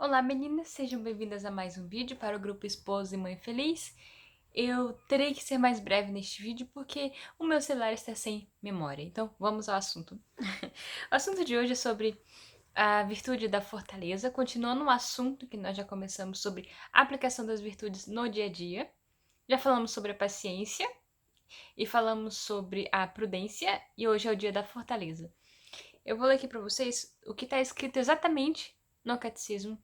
Olá meninas, sejam bem-vindas a mais um vídeo para o grupo Esposa e Mãe Feliz. Eu terei que ser mais breve neste vídeo porque o meu celular está sem memória, então vamos ao assunto. O assunto de hoje é sobre a virtude da fortaleza, continuando um assunto que nós já começamos sobre a aplicação das virtudes no dia a dia. Já falamos sobre a paciência e falamos sobre a prudência e hoje é o dia da fortaleza. Eu vou ler aqui para vocês o que está escrito exatamente no catecismo.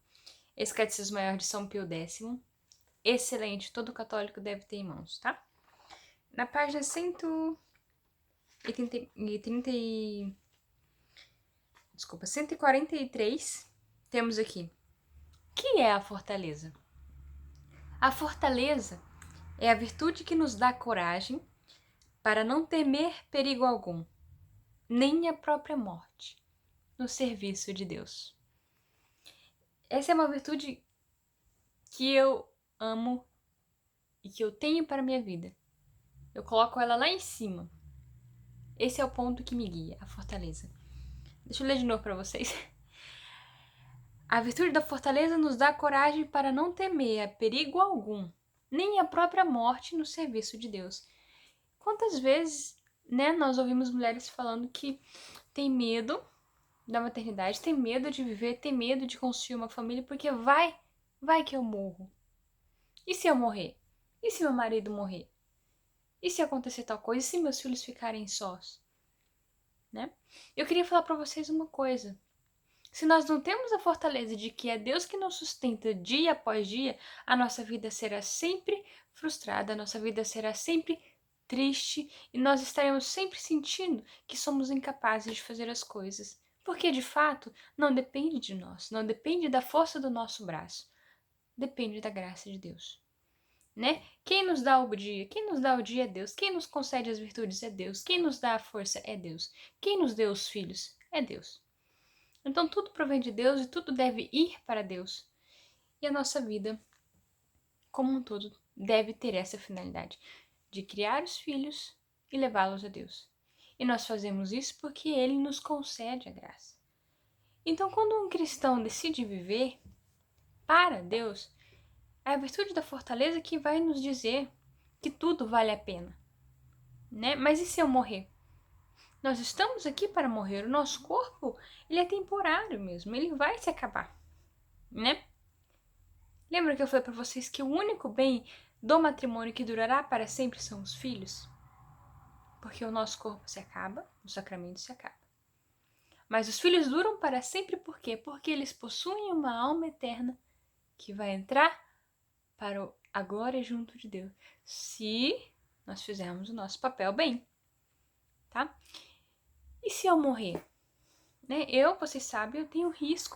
Esse catecismo maior de São Pio X. Excelente, todo católico deve ter em mãos, tá? Na página 143, temos aqui: o que é a fortaleza? A fortaleza é a virtude que nos dá coragem para não temer perigo algum, nem a própria morte, no serviço de Deus. Essa é uma virtude que eu amo e que eu tenho para a minha vida. Eu coloco ela lá em cima. Esse é o ponto que me guia, a fortaleza. Deixa eu ler de novo para vocês. A virtude da fortaleza nos dá coragem para não temer a perigo algum, nem a própria morte no serviço de Deus. Quantas vezes, nós ouvimos mulheres falando que tem medo da maternidade, tem medo de viver, tem medo de construir uma família, porque vai que eu morro. E se eu morrer? E se meu marido morrer? E se acontecer tal coisa? E se meus filhos ficarem sós? Eu queria falar para vocês uma coisa. Se nós não temos a fortaleza de que é Deus que nos sustenta dia após dia, a nossa vida será sempre frustrada, a nossa vida será sempre triste e nós estaremos sempre sentindo que somos incapazes de fazer as coisas. Porque de fato não depende de nós, não depende da força do nosso braço, depende da graça de Deus. Quem nos dá o dia? Quem nos dá o dia é Deus. Quem nos concede as virtudes é Deus. Quem nos dá a força é Deus. Quem nos deu os filhos é Deus. Então tudo provém de Deus e tudo deve ir para Deus. E a nossa vida, como um todo, deve ter essa finalidade de criar os filhos e levá-los a Deus. E nós fazemos isso porque Ele nos concede a graça. Então, quando um cristão decide viver para Deus, é a virtude da fortaleza que vai nos dizer que tudo vale a pena. Mas e se eu morrer? Nós estamos aqui para morrer. O nosso corpo, ele é temporário mesmo. Ele vai se acabar. Lembra que eu falei para vocês que o único bem do matrimônio que durará para sempre são os filhos? Porque o nosso corpo se acaba, o sacramento se acaba. Mas os filhos duram para sempre por quê? Porque eles possuem uma alma eterna que vai entrar para a glória junto de Deus, se nós fizermos o nosso papel bem, tá? E se eu morrer? Vocês sabem, eu tenho risco,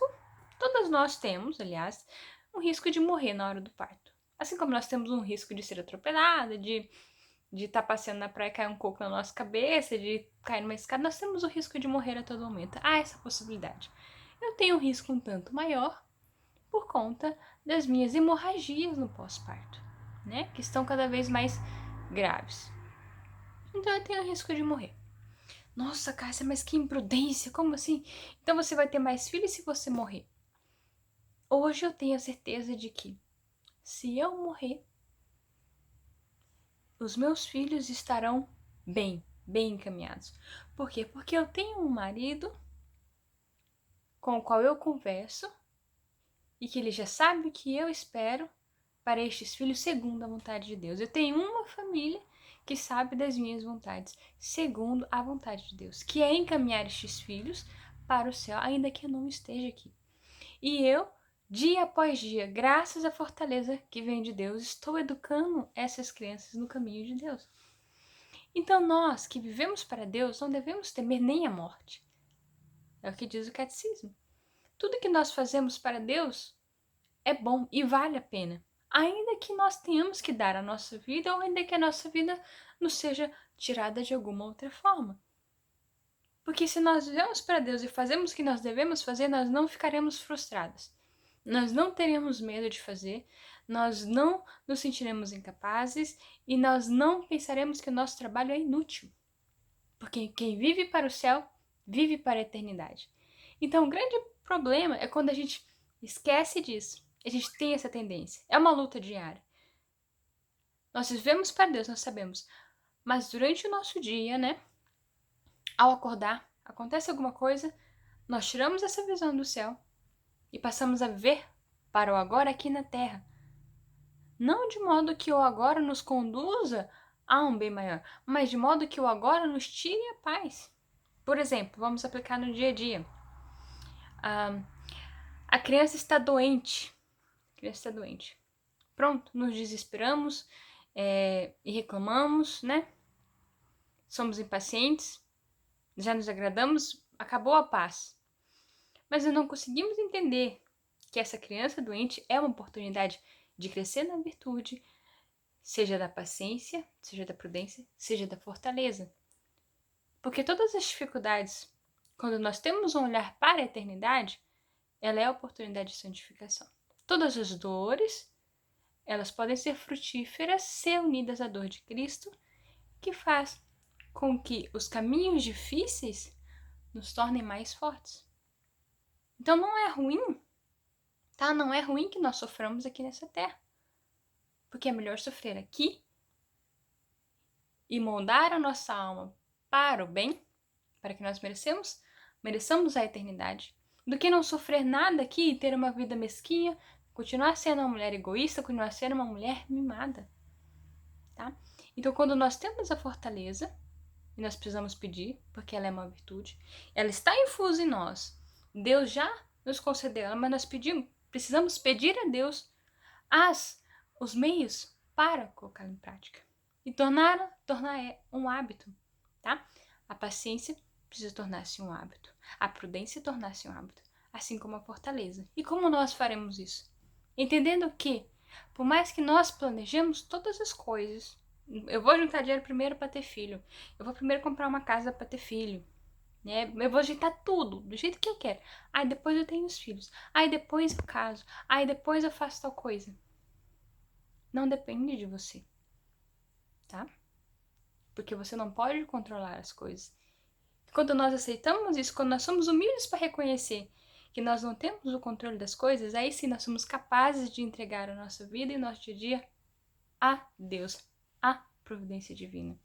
todas nós temos, aliás, um risco de morrer na hora do parto. Assim como nós temos um risco de ser atropelada, de estar passeando na praia e cair um coco na nossa cabeça, de cair numa escada, nós temos o risco de morrer a todo momento. Há essa possibilidade. Eu tenho um risco um tanto maior por conta das minhas hemorragias no pós-parto, que estão cada vez mais graves. Então eu tenho o risco de morrer. Nossa, Cássia, mas que imprudência, como assim? Então você vai ter mais filhos se você morrer. Hoje eu tenho a certeza de que, se eu morrer, os meus filhos estarão bem encaminhados. Por quê? Porque eu tenho um marido com o qual eu converso e que ele já sabe o que eu espero para estes filhos segundo a vontade de Deus. Eu tenho uma família que sabe das minhas vontades, segundo a vontade de Deus, que é encaminhar estes filhos para o céu, ainda que eu não esteja aqui. E eu, dia após dia, graças à fortaleza que vem de Deus, estou educando essas crianças no caminho de Deus. Então nós, que vivemos para Deus, não devemos temer nem a morte. É o que diz o catecismo. Tudo que nós fazemos para Deus é bom e vale a pena. Ainda que nós tenhamos que dar a nossa vida ou ainda que a nossa vida nos seja tirada de alguma outra forma. Porque se nós vivemos para Deus e fazemos o que nós devemos fazer, nós não ficaremos frustrados. Nós não teremos medo de fazer, nós não nos sentiremos incapazes e nós não pensaremos que o nosso trabalho é inútil. Porque quem vive para o céu, vive para a eternidade. Então o grande problema é quando a gente Esquece disso. A gente tem essa tendência. É uma luta diária. Nós vivemos para Deus, nós sabemos. Mas durante o nosso dia, né? Ao acordar, acontece alguma coisa, nós tiramos essa visão do céu e passamos a viver para o agora aqui na terra. Não de modo que o agora nos conduza a um bem maior, mas de modo que o agora nos tire a paz. Por exemplo, vamos aplicar no dia a dia. A criança está doente. Pronto, nos desesperamos e reclamamos, né? Somos impacientes, já nos agradamos, acabou a paz. Mas não conseguimos entender que essa criança doente é uma oportunidade de crescer na virtude, seja da paciência, seja da prudência, seja da fortaleza. Porque todas as dificuldades, quando nós temos um olhar para a eternidade, ela é a oportunidade de santificação. Todas as dores, elas podem ser frutíferas se unidas à dor de Cristo, que faz com que os caminhos difíceis nos tornem mais fortes. Então não é ruim, tá? Não é ruim que nós soframos aqui nessa terra. Porque é melhor sofrer aqui e moldar a nossa alma para o bem, para que nós mereçamos a eternidade, do que não sofrer nada aqui e ter uma vida mesquinha, continuar sendo uma mulher egoísta, continuar sendo uma mulher mimada, tá? Então, quando nós temos a fortaleza, e nós precisamos pedir, porque ela é uma virtude, ela está infusa em nós. Deus já nos concedeu ela, mas nós precisamos pedir a Deus os meios para colocá-la em prática. E tornar um hábito, tá? A paciência precisa tornar-se um hábito. A prudência tornar-se um hábito. Assim como a fortaleza. E como nós faremos isso? Entendendo que, por mais que nós planejemos todas as coisas, eu vou juntar dinheiro primeiro para ter filho. Eu vou primeiro comprar uma casa para ter filho. Né? Eu vou ajeitar tudo, do jeito que eu quero. Aí depois eu tenho os filhos. Aí depois eu caso. Aí depois eu faço tal coisa. Não depende de você, tá? Porque você não pode controlar as coisas. Quando nós aceitamos isso, quando nós somos humildes para reconhecer que nós não temos o controle das coisas, aí sim nós somos capazes de entregar a nossa vida e nosso dia a dia a Deus, à providência divina.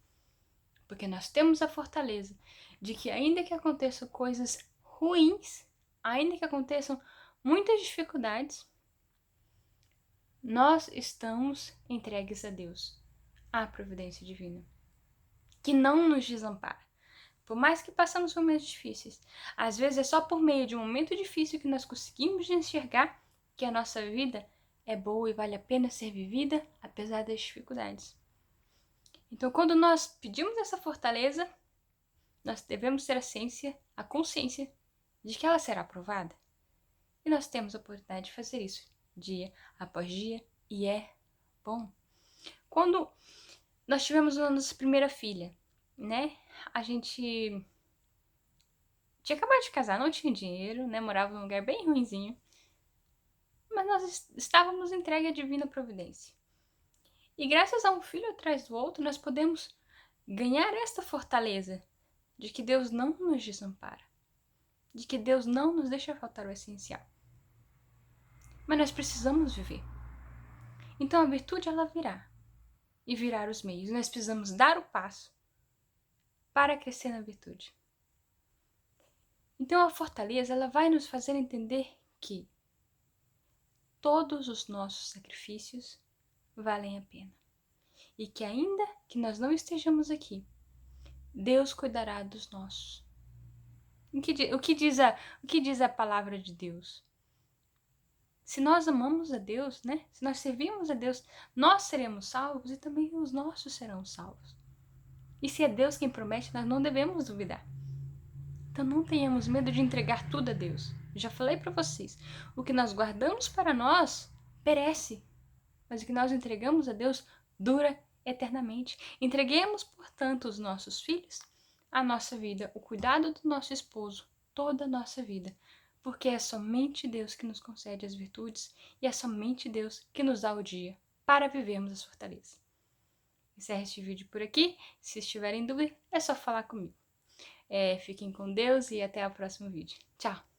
Porque nós temos a fortaleza de que ainda que aconteçam coisas ruins, ainda que aconteçam muitas dificuldades, nós estamos entregues a Deus, à providência divina, que não nos desampara. Por mais que passamos momentos difíceis, às vezes é só por meio de um momento difícil que nós conseguimos enxergar que a nossa vida é boa e vale a pena ser vivida apesar das dificuldades. Então, quando nós pedimos essa fortaleza, nós devemos ter a consciência de que ela será aprovada. E nós temos a oportunidade de fazer isso dia após dia e é bom. Quando nós tivemos a nossa primeira filha, né? A gente tinha acabado de casar, não tinha dinheiro, né? Morava num lugar bem ruinzinho. Mas nós estávamos entregues à divina providência. E graças a um filho atrás do outro, nós podemos ganhar esta fortaleza de que Deus não nos desampara, de que Deus não nos deixa faltar o essencial. Mas nós precisamos viver. Então a virtude ela virá e virar os meios. Nós precisamos dar o passo para crescer na virtude. Então a fortaleza ela vai nos fazer entender que todos os nossos sacrifícios valem a pena. E que ainda que nós não estejamos aqui, Deus cuidará dos nossos. O que diz a palavra de Deus? Se nós amamos a Deus, né? Se nós servimos a Deus, nós seremos salvos e também os nossos serão salvos. E se é Deus quem promete, nós não devemos duvidar. Então não tenhamos medo de entregar tudo a Deus. Eu já falei para vocês, o que nós guardamos para nós perece, mas o que nós entregamos a Deus dura eternamente. Entreguemos, portanto, os nossos filhos, a nossa vida, o cuidado do nosso esposo, toda a nossa vida, porque é somente Deus que nos concede as virtudes e é somente Deus que nos dá o dia para vivermos as fortalezas. Encerro este vídeo por aqui. Se estiverem em dúvida, é só falar comigo. Fiquem com Deus e até o próximo vídeo. Tchau!